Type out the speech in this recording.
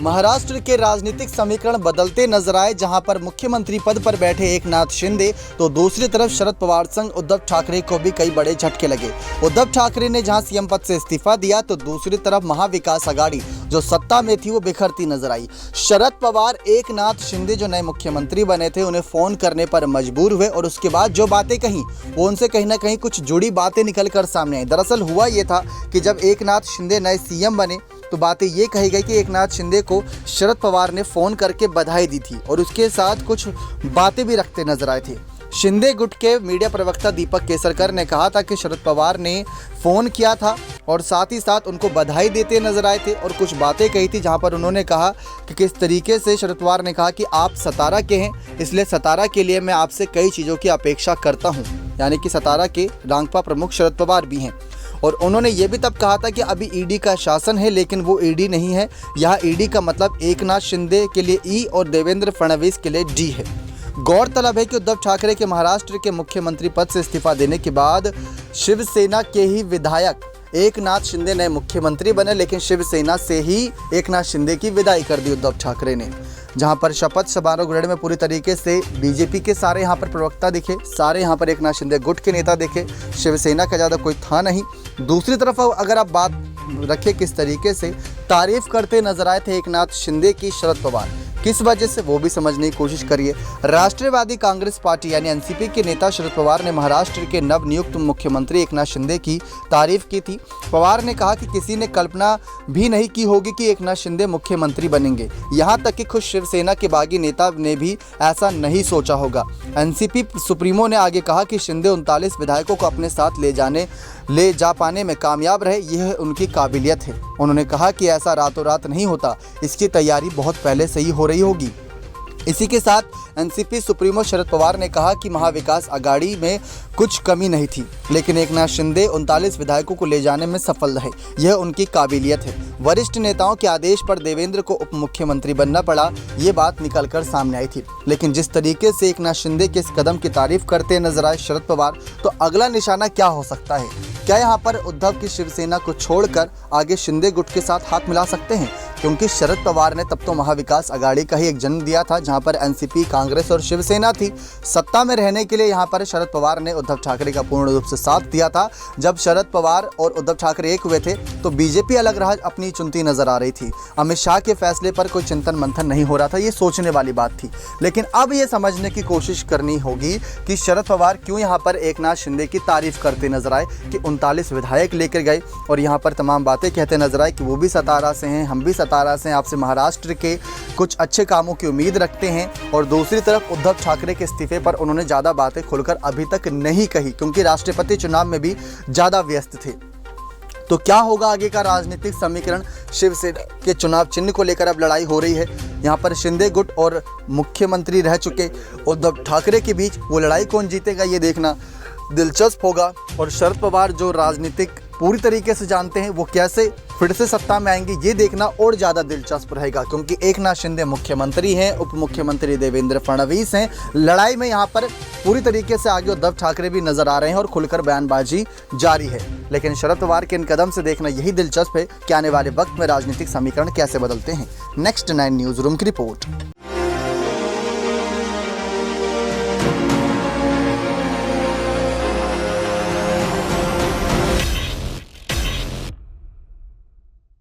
महाराष्ट्र के राजनीतिक समीकरण बदलते नजर आए, जहां पर मुख्यमंत्री पद पर बैठे एकनाथ शिंदे तो दूसरी तरफ शरद पवार संग उद्धव ठाकरे को भी कई बड़े झटके लगे। उद्धव ठाकरे ने जहां सीएम पद से इस्तीफा दिया तो दूसरी तरफ महाविकास आघाड़ी जो सत्ता में थी वो बिखरती नजर आई। शरद पवार एकनाथ शिंदे जो नए मुख्यमंत्री बने थे उन्हें फोन करने पर मजबूर हुए और उसके बाद जो बातें कही वो उनसे कहीं ना कहीं कुछ जुड़ी बातें निकल कर सामने आई। दरअसल हुआ ये था कि जब एकनाथ शिंदे नए सीएम बने तो बातें ये कही गई कि एकनाथ शिंदे को शरद पवार ने फ़ोन करके बधाई दी थी और उसके साथ कुछ बातें भी रखते नजर आए थे। शिंदे गुट के मीडिया प्रवक्ता दीपक केसरकर ने कहा था कि शरद पवार ने फ़ोन किया था और साथ ही साथ उनको बधाई देते नजर आए थे और कुछ बातें कही थी, जहां पर उन्होंने कहा कि किस तरीके से शरद पवार ने कहा कि आप सतारा के हैं, इसलिए सतारा के लिए मैं आपसे कई चीज़ों की अपेक्षा करता हूं। यानी कि सतारा के रांगपा प्रमुख शरद पवार भी हैं। और उन्होंने ये भी तब कहा था कि अभी ईडी का शासन है लेकिन वो ईडी नहीं है, यहाँ ईडी का मतलब एकनाथ शिंदे के लिए ई और देवेंद्र फडणवीस के लिए डी है। गौरतलब है कि उद्धव ठाकरे के महाराष्ट्र के मुख्यमंत्री पद से इस्तीफा देने के बाद शिवसेना के ही विधायक एकनाथ शिंदे नए मुख्यमंत्री बने, लेकिन शिवसेना से ही एकनाथ शिंदे की विदाई कर दी उद्धव ठाकरे ने। जहां पर शपथ समारोह ग्रेड में पूरी तरीके से बीजेपी के सारे यहां पर प्रवक्ता दिखे, सारे यहां पर एकनाथ शिंदे गुट के नेता दिखे, शिवसेना का ज़्यादा कोई था नहीं। दूसरी तरफ अगर आप बात रखें किस तरीके से तारीफ करते नजर आए थे एकनाथ शिंदे की शरद पवार, किस वजह से वो भी समझने की कोशिश करिए। राष्ट्रवादी कांग्रेस पार्टी यानी एनसीपी के नेता शरद पवार ने महाराष्ट्र के नवनियुक्त मुख्यमंत्री एकनाथ शिंदे की तारीफ की थी। पवार ने कहा कि किसी ने कल्पना भी नहीं की होगी कि एकनाथ शिंदे मुख्यमंत्री बनेंगे, यहाँ तक कि खुद शिवसेना के बागी नेता ने भी ऐसा नहीं सोचा होगा। एनसीपी सुप्रीमो ने आगे कहा कि शिंदे 39 विधायकों को अपने साथ ले जा पाने में कामयाब रहे, यह उनकी काबिलियत है। उन्होंने कहा कि ऐसा रातों रात नहीं होता, इसकी तैयारी बहुत पहले से ही हो रही होगी। इसी के साथ एनसीपी सुप्रीमो शरद पवार ने कहा कि महाविकास आघाड़ी में कुछ कमी नहीं थी, लेकिन एकनाथ शिंदे 39 विधायकों को ले जाने में सफल रहे, यह उनकी काबिलियत है। वरिष्ठ नेताओं के आदेश पर देवेंद्र को उप मुख्यमंत्री बनना पड़ा, ये बात निकलकर सामने आई थी। लेकिन जिस तरीके से एकनाथ शिंदे के इस कदम की तारीफ करते नजर आए शरद पवार, तो अगला निशाना क्या हो सकता है? क्या यहाँ पर उद्धव की शिवसेना को छोड़कर आगे शिंदे गुट के साथ हाथ मिला सकते हैं? क्योंकि शरद पवार ने तब तो महाविकास आघाड़ी का ही एक जन्म दिया था, जहां पर एनसीपी, कांग्रेस और शिवसेना थी। सत्ता में रहने के लिए यहां पर शरद पवार ने उद्धव ठाकरे का पूर्ण रूप से साथ दिया था। जब शरद पवार और उद्धव ठाकरे एक हुए थे तो बीजेपी अलग राह अपनी चुनती नजर आ रही थी। अमित शाह के फैसले पर कोई चिंतन मंथन नहीं हो रहा था, ये सोचने वाली बात थी। लेकिन अब ये समझने की कोशिश करनी होगी कि शरद पवार क्यों यहाँ पर एकनाथ शिंदे की तारीफ करते नजर आए कि 39 विधायक लेकर गए और यहाँ पर तमाम बातें कहते नजर आए कि वो भी सतारा से हैं, हम भी सतारा से हैं, आपसे महाराष्ट्र के कुछ अच्छे कामों की उम्मीद रखते हैं। और दूसरी तरफ उद्धव ठाकरे के इस्तीफे पर उन्होंने ज़्यादा बातें खुलकर अभी तक नहीं कही, क्योंकि राष्ट्रपति चुनाव में भी ज़्यादा व्यस्त थे। तो क्या होगा आगे का राजनीतिक समीकरण? शिवसेना के चुनाव चिन्ह को लेकर अब लड़ाई हो रही है। यहाँ पर शिंदे गुट और मुख्यमंत्री रह चुके उद्धव ठाकरे के बीच वो लड़ाई कौन जीतेगा, ये देखना दिलचस्प होगा। और शरद पवार जो राजनीतिक पूरी तरीके से जानते हैं, वो कैसे फिर से सत्ता में आएंगे, ये देखना और ज़्यादा दिलचस्प रहेगा। क्योंकि एकनाथ शिंदे मुख्यमंत्री हैं, उप मुख्यमंत्री देवेंद्र फडणवीस हैं। लड़ाई में यहाँ पर पूरी तरीके से आगे उद्धव ठाकरे भी नजर आ रहे हैं और खुलकर बयानबाजी जारी है। लेकिन शरद पवार के इन कदम से देखना यही दिलचस्प है कि आने वाले वक्त में राजनीतिक समीकरण कैसे बदलते हैं। नेक्स्ट 9 न्यूज़ रूम की रिपोर्ट।